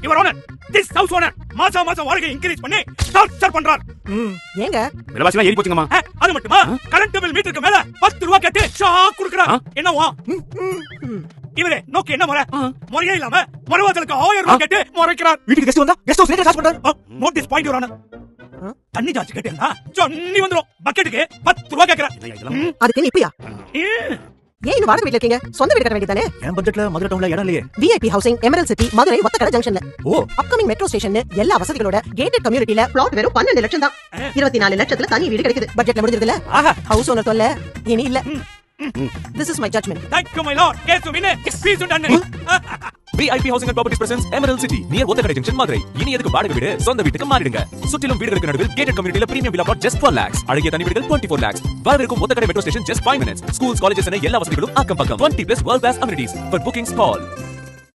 Your owner, this house owner மாசம் வாடகை increase பண்ணி டார்ச்சர் பண்றார். ஏங்க விலைவாசிலாம் ஏறி போச்சுங்கம்மா. அது மட்டுமா, கரண்ட் பில் மீட்டருக்கு மேல 10 ரூபாய் கேட்டு ஷாக் குடுக்குறார். என்னவா இவரே நோக்கி என்ன முறையே இல்லாம மறுவாசலுக்கு 1000 ரூபாய் கேட்டு முறைக்கிறார். வீட்டுக்கு கெஸ்ட் வந்தா கெஸ்ட் ஹவுஸ் ரேட் சார்ஜ் பண்றாரு. Notice point your honour. தண்ணி சார்ஜ் கேட்டேன்னா சொன்னி வந்துரும். பக்கெட்டுக்கு 10 ரூபாய் கேக்குறார். அதுக்கு இப்பயா ஏன் இன்னும் வாடகை வீட்ல இருக்கீங்க? சொந்த வீடு கட்ட வேண்டியதானே? என் பட்ஜெட்ல மதுரை டவுன்ல இடம் இல்லையே. VIP housing, emerald city, Madurai Othakadai ஜங்ஷன்ல. அப்கமிங் மெட்ரோ ஸ்டேஷன் எல்லா வசதிகளோட கேட்டட் கம்யூனிட்டில பிளாட் வெறும் 12 லட்சம் தான். 24 லட்சத்துல தனி வீடு கிடைக்குது. பட்ஜெட்ல முடிஞ்சதுல ஹவுஸ் ஓனர் தொல்ல இனி இல்ல. This is my judgment. Thank you my lord. Case to win. Peace and done. VIP Housing and Properties presents Emerald City near Othakadai junction Madurai. இனி எதுக்கு வாடகை வீடு, சொந்த வீட்டுக்கு மாறிடுங்க. சுற்றிலும் வீடுகளுக்கு நடுவில் gated communityல premium villa plot just 1 lakhs. அழகிய தனி வீடுகள் 24 lakhs. வரவிருக்கும் Othakadai metro station just 5 minutes. Schools, colleges என எல்லா வசதிகளும் அக்கம் பக்கம். 20+ world class amenities. For bookings call